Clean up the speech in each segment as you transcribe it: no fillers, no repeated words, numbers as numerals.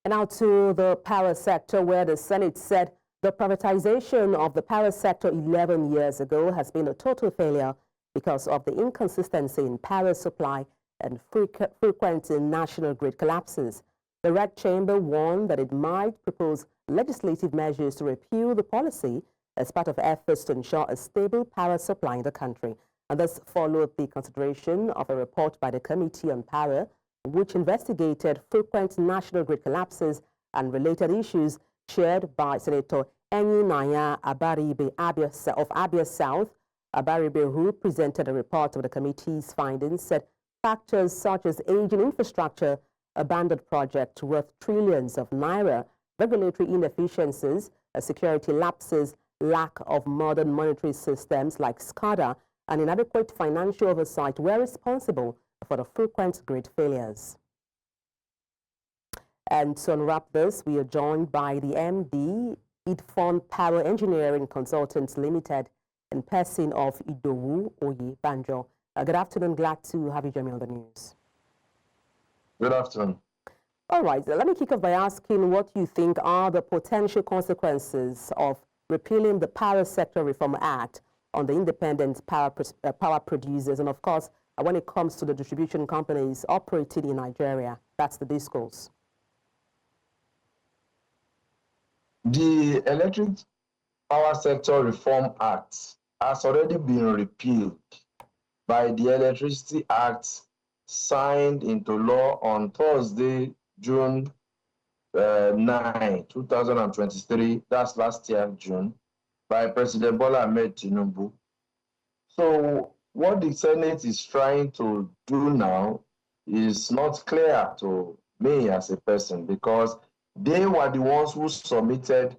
And now to the power sector, where the Senate said the privatization of the power sector 11 years ago has been a total failure because of the inconsistency in power supply and frequent national grid collapses. The Red Chamber warned that it might propose legislative measures to repeal the policy as part of efforts to ensure a stable power supply in the country. And this followed the consideration of a report by the Committee on Power, which investigated frequent national grid collapses and related issues chaired by Senator Enyinnaya Abaribe of Abia South. Abaribe, who presented a report of the committee's findings, said factors such as aging infrastructure, abandoned projects worth trillions of naira, regulatory inefficiencies, security lapses, lack of modern monetary systems like SCADA, and inadequate financial oversight were responsible for the frequent grid failures. And to unwrap this, we are joined by the MD, Idfon Power Engineering Consultants Limited, in person of Idowu Oyebanjo. Good afternoon. Glad to have you join me on the news. Good afternoon. All right. Let me kick off by asking what you think are the potential consequences of repealing the Power Sector Reform Act on the independent power producers, and of course, when it comes to the distribution companies operating in Nigeria. That's the discourse. The Electric Power Sector Reform Act has already been repealed by the Electricity Act signed into law on Thursday, June 9, 2023, that's last year, June, by President Bola Ahmed Tinubu. So what the Senate is trying to do now is not clear to me as a person, because they were the ones who submitted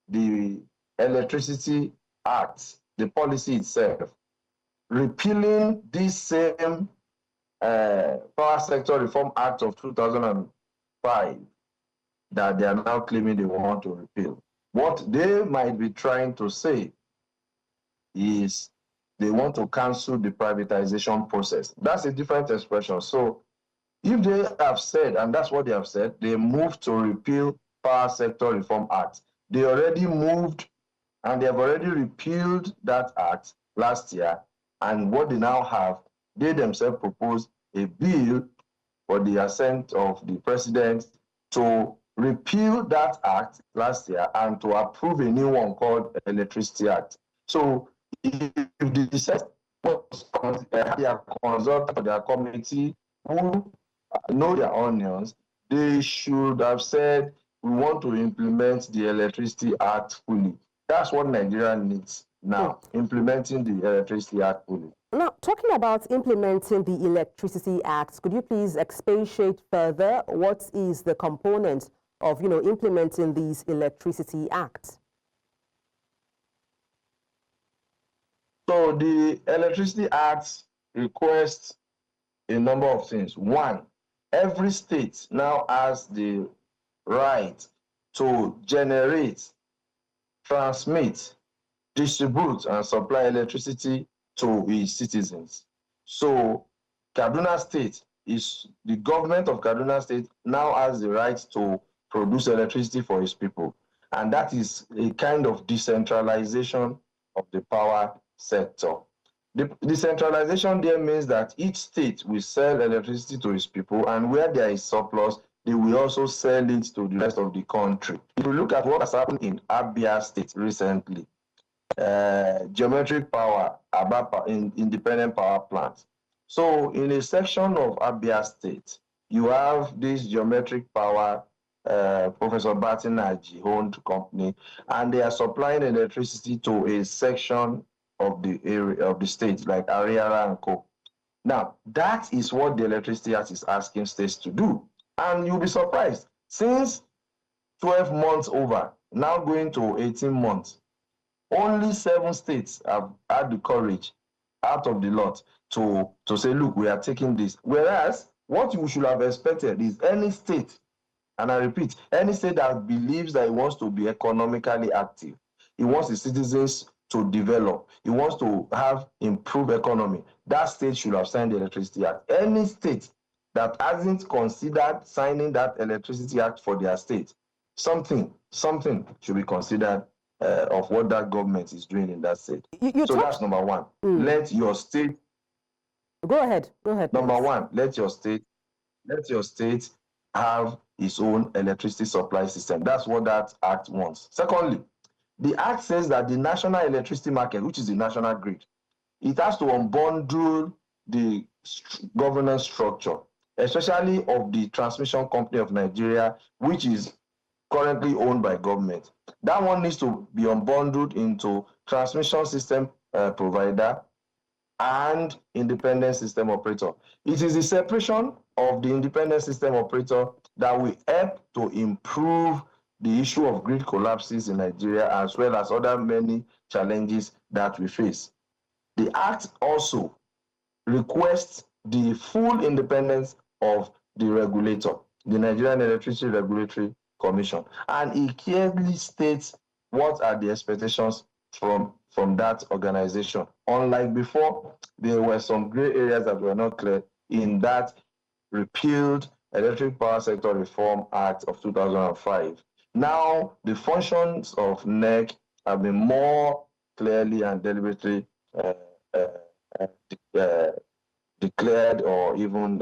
the Electricity Act, the policy itself, repealing this same Power Sector Reform Act of 2005 that they are now claiming they want to repeal. What they might be trying to say is they want to cancel the privatization process. That's a different expression. So if they have said, and that's what they have said, they moved to repeal Power Sector Reform Act. They already moved and they have already repealed that act last year. And what they now have, they themselves proposed a bill for the assent of the president to repeal that act last year and to approve a new one called Electricity Act. So if the Senate their consult for their committee who know their onions, they should have said, we want to implement the Electricity Act fully. That's what Nigeria needs now, implementing the Electricity Act fully. Now, talking about implementing the Electricity Act, could you please expatiate further? What is the component of, implementing these Electricity Acts? So the Electricity Act requests a number of things. One, every state now has the right to generate, transmit, distribute, and supply electricity to its citizens. So Kaduna State the government of Kaduna State now has the right to produce electricity for its people. And that is a kind of decentralization of the power sector. The decentralization there means that each state will sell electricity to its people, and where there is surplus, they will also sell it to the rest of the country. If you look at what has happened in Abia State recently, geometric power, independent power plants. So in a section of Abia State, you have this geometric power, Professor Batinaji owned company, and they are supplying electricity to a section of the area of the state, like Ariara and Co. Now, that is what the Electricity Act is asking states to do. And you'll be surprised, since 12 months over, now going to 18 months, only 7 states have had the courage out of the lot to say, look, we are taking this. Whereas what you should have expected is any state, and I repeat, any state that believes that it wants to be economically active, it wants the citizens to develop, it wants to have improved economy, that state should have signed the Electricity Act. Any state that hasn't considered signing that Electricity Act for their state, something should be considered of what that government is doing in that state. So that's number one. Let your state. Go ahead. Number please. one, let your state have its own electricity supply system. That's what that act wants. Secondly, the act says that the national electricity market, which is the national grid, it has to unbundle the governance structure, especially of the transmission company of Nigeria, which is currently owned by government. That one needs to be unbundled into transmission system provider and independent system operator. It is the separation of the independent system operator that will help to improve the issue of grid collapses in Nigeria, as well as other many challenges that we face. The Act also requests the full independence of the regulator, the Nigerian Electricity Regulatory Commission, and it clearly states what are the expectations from that organization. Unlike before, there were some gray areas that were not clear in that repealed Electric Power Sector Reform Act of 2005. Now, the functions of NEC have been more clearly and deliberately declared or even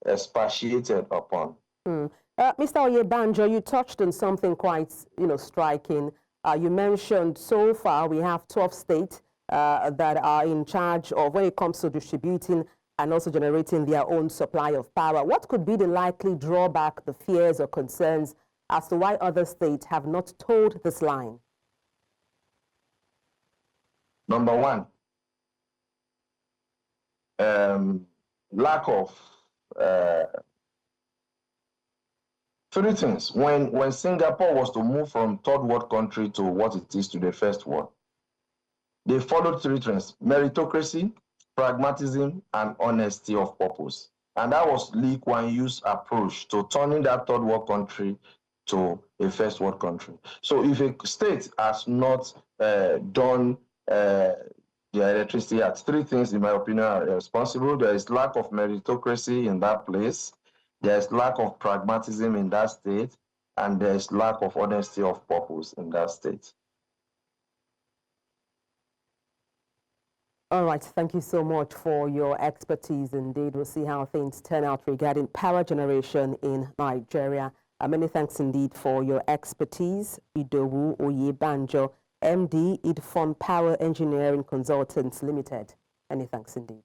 expatiated upon. Mr. Oyebanjo, you touched on something quite, striking. You mentioned so far we have 12 states that are in charge of when it comes to distributing and also generating their own supply of power. What could be the likely drawback, the fears or concerns as to why other states have not toed this line? Number one, lack of three things. When Singapore was to move from third world country to what it is today, first world, they followed three trends: meritocracy, pragmatism, and honesty of purpose. And that was Lee Kuan Yew's approach to turning that third world country to a first world country. So if a state has not done the Electricity Act, three things, in my opinion, are responsible. There is lack of meritocracy in that place, there is lack of pragmatism in that state, and there is lack of honesty of purpose in that state. All right, thank you so much for your expertise. Indeed, we'll see how things turn out regarding power generation in Nigeria. Many thanks indeed for your expertise, Idowu Oyebanjo, MD, Idfon Power Engineering Consultants Limited. Many thanks indeed.